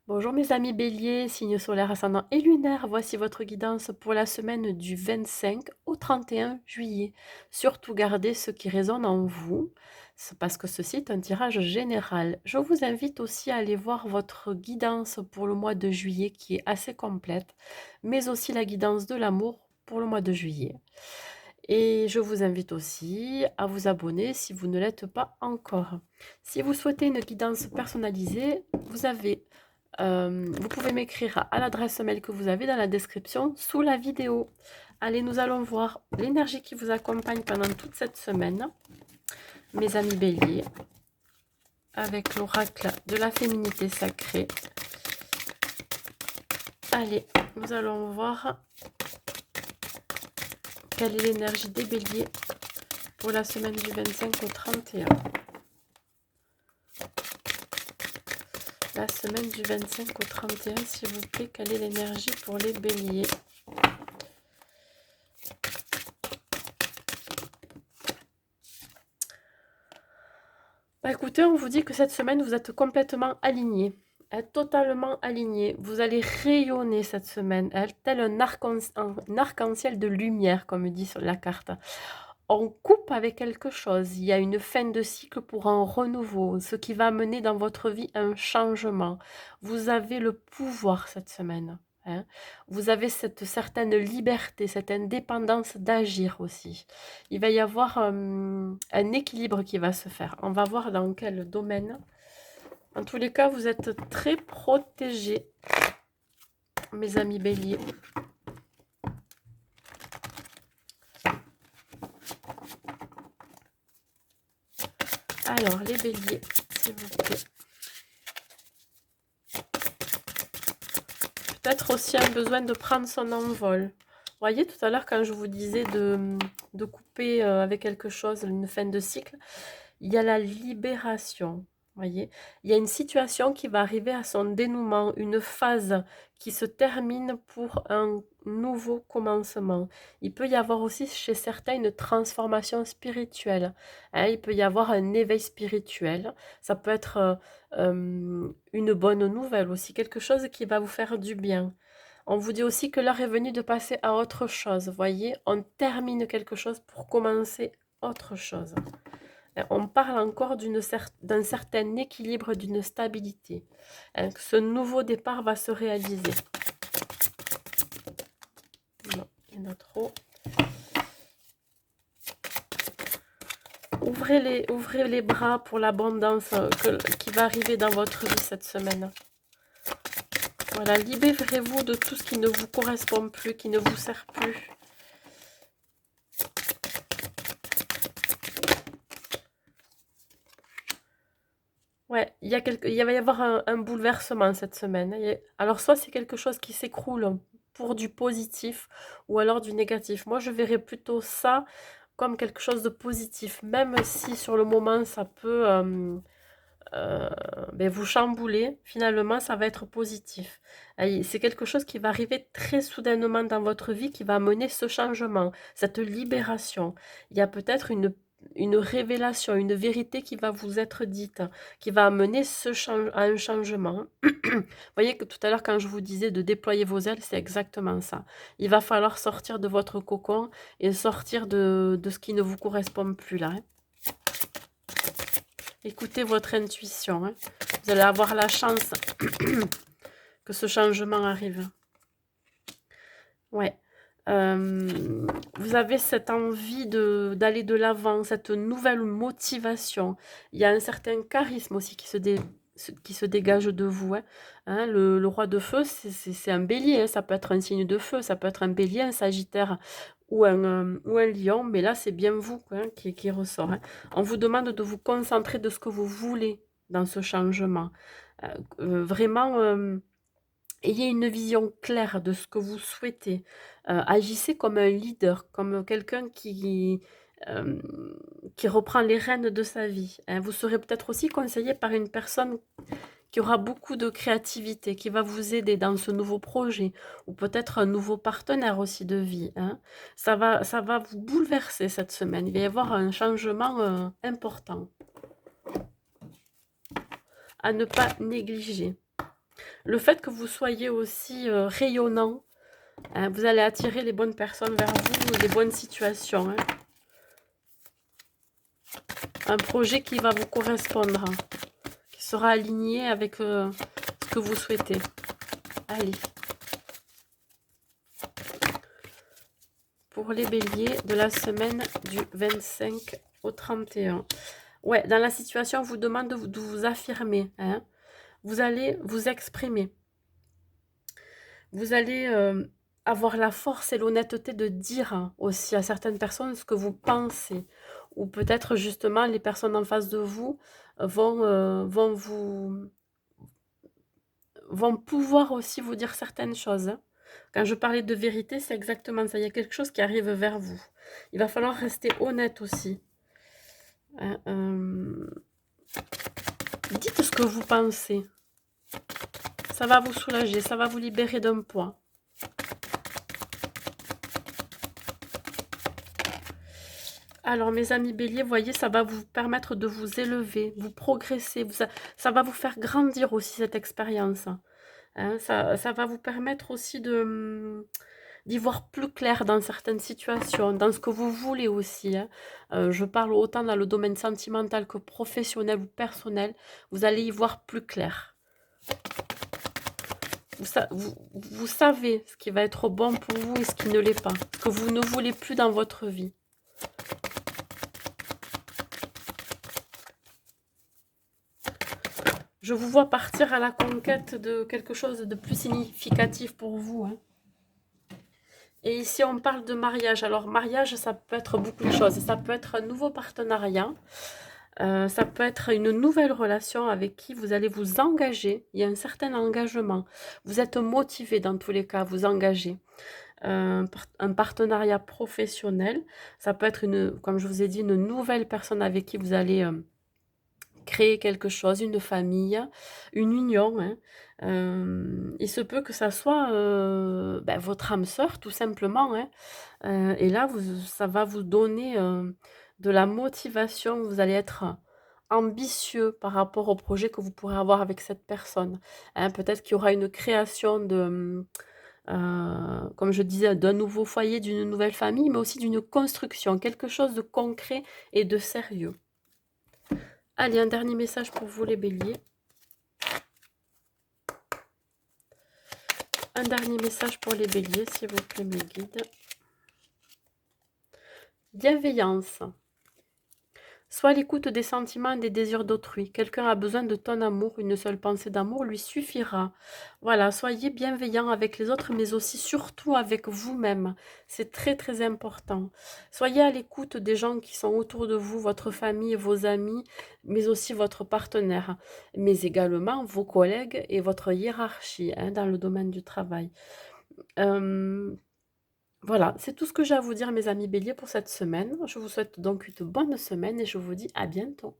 Bonjour mes amis béliers, signe solaire ascendant et lunaire, voici votre guidance pour la semaine du 25 au 31 juillet. Surtout gardez ce qui résonne en vous, c'est parce que ceci est un tirage général. Je vous invite aussi à aller voir votre guidance pour le mois de juillet qui est assez complète, mais aussi la guidance de l'amour pour le mois de juillet. Et je vous invite aussi à vous abonner si vous ne l'êtes pas encore. Si vous souhaitez une guidance personnalisée, vous pouvez m'écrire à l'adresse mail que vous avez dans la description sous la vidéo. Allez, nous allons voir l'énergie qui vous accompagne pendant toute cette semaine, mes amis béliers, avec l'oracle de la féminité sacrée. Allez, nous allons voir quelle est l'énergie des béliers pour la semaine du 25 au 31. La semaine du 25 au 31, s'il vous plaît, quelle est l'énergie pour les béliers? Bah écoutez, on vous dit que cette semaine, vous êtes complètement alignés, totalement alignés. Vous allez rayonner cette semaine, tel un arc-en-ciel de lumière, comme dit sur la carte. On coupe avec quelque chose, il y a une fin de cycle pour un renouveau, ce qui va amener dans votre vie un changement. Vous avez le pouvoir cette semaine. Hein. Vous avez cette certaine liberté, cette indépendance d'agir aussi. Il va y avoir un équilibre qui va se faire. On va voir dans quel domaine. En tous les cas, vous êtes très protégés, mes amis béliers. Alors, les béliers, s'il vous plaît. Peut-être aussi un besoin de prendre son envol. Vous voyez, tout à l'heure, quand je vous disais de couper avec quelque chose, une fin de cycle, il y a la libération. Voyez, il y a une situation qui va arriver à son dénouement, une phase qui se termine pour un nouveau commencement. Il peut y avoir aussi chez certains une transformation spirituelle. Hein, il peut y avoir un éveil spirituel. Ça peut être une bonne nouvelle aussi, quelque chose qui va vous faire du bien. On vous dit aussi que l'heure est venue de passer à autre chose. Voyez, on termine quelque chose pour commencer autre chose. On parle encore d'un certain équilibre, d'une stabilité. Que ce nouveau départ va se réaliser. Non, il y en a trop. Ouvrez les bras pour l'abondance qui va arriver dans votre vie cette semaine. Voilà, libérez-vous de tout ce qui ne vous correspond plus, qui ne vous sert plus. Ouais, il va y avoir un bouleversement cette semaine. Alors, soit c'est quelque chose qui s'écroule pour du positif ou alors du négatif. Moi, je verrais plutôt ça comme quelque chose de positif, même si sur le moment, ça peut vous chambouler. Finalement, ça va être positif. C'est quelque chose qui va arriver très soudainement dans votre vie, qui va mener ce changement, cette libération. Il y a peut-être une révélation, une vérité qui va vous être dite, qui va amener à un changement. Vous voyez que tout à l'heure, quand je vous disais de déployer vos ailes, c'est exactement ça. Il va falloir sortir de votre cocon et sortir de ce qui ne vous correspond plus là. Hein. Écoutez votre intuition. Hein. Vous allez avoir la chance que ce changement arrive. Ouais. Vous avez cette envie d'aller de l'avant, cette nouvelle motivation. Il y a un certain charisme aussi qui se dégage de vous. Hein, le roi de feu, c'est un bélier. Hein, ça peut être un signe de feu, ça peut être un bélier, un sagittaire ou un lion. Mais là, c'est bien vous hein, qui ressort. Hein. On vous demande de vous concentrer de ce que vous voulez dans ce changement. Vraiment... ayez une vision claire de ce que vous souhaitez. Agissez comme un leader, comme quelqu'un euh, qui reprend les rênes de sa vie. Hein. Vous serez peut-être aussi conseillé par une personne qui aura beaucoup de créativité, qui va vous aider dans ce nouveau projet, ou peut-être un nouveau partenaire aussi de vie. Hein. Ça va vous bouleverser cette semaine. Il va y avoir un changement important à ne pas négliger. Le fait que vous soyez aussi rayonnant, hein, vous allez attirer les bonnes personnes vers vous, les bonnes situations. Hein. Un projet qui va vous correspondre, hein, qui sera aligné avec ce que vous souhaitez. Allez. Pour les béliers de la semaine du 25 au 31. Ouais, dans la situation, on vous demande de vous affirmer. Hein. Vous allez vous exprimer. Vous allez avoir la force et l'honnêteté de dire hein, aussi à certaines personnes ce que vous pensez. Ou peut-être justement les personnes en face de vous vont pouvoir aussi vous dire certaines choses. Hein. Quand je parlais de vérité, c'est exactement ça. Il y a quelque chose qui arrive vers vous. Il va falloir rester honnête aussi. Hein, dites ce que vous pensez. Ça va vous soulager, ça va vous libérer d'un poids. Alors, mes amis béliers, voyez, ça va vous permettre de vous élever, vous progresser. Ça va vous faire grandir aussi, cette expérience. Hein, ça va vous permettre aussi d'y voir plus clair dans certaines situations, dans ce que vous voulez aussi. Hein. Je parle autant dans le domaine sentimental que professionnel ou personnel. Vous allez y voir plus clair. Vous savez ce qui va être bon pour vous et ce qui ne l'est pas. Ce que vous ne voulez plus dans votre vie. Je vous vois partir à la conquête de quelque chose de plus significatif pour vous. Hein. Et ici, on parle de mariage. Alors, mariage, ça peut être beaucoup de choses. Ça peut être un nouveau partenariat. Ça peut être une nouvelle relation avec qui vous allez vous engager. Il y a un certain engagement. Vous êtes motivé dans tous les cas à vous engager. Un partenariat professionnel. Ça peut être, comme je vous ai dit, une nouvelle personne avec qui vous allez créer quelque chose, une famille, une union. Hein. Il se peut que ça soit votre âme sœur, tout simplement. Hein. Et là, ça va vous donner de la motivation. Vous allez être ambitieux par rapport au projet que vous pourrez avoir avec cette personne. Hein. Peut-être qu'il y aura une création de, comme je disais, d'un nouveau foyer, d'une nouvelle famille, mais aussi d'une construction, quelque chose de concret et de sérieux. Allez, un dernier message pour vous les béliers. Un dernier message pour les béliers, s'il vous plaît, mes guides. Bienveillance. Sois à l'écoute des sentiments et des désirs d'autrui. Quelqu'un a besoin de ton amour, une seule pensée d'amour lui suffira. Voilà, soyez bienveillants avec les autres, mais aussi surtout avec vous-même. C'est très très important. Soyez à l'écoute des gens qui sont autour de vous, votre famille, vos amis, mais aussi votre partenaire, mais également vos collègues et votre hiérarchie hein, dans le domaine du travail. Voilà, c'est tout ce que j'ai à vous dire, mes amis béliers, pour cette semaine. Je vous souhaite donc une bonne semaine et je vous dis à bientôt.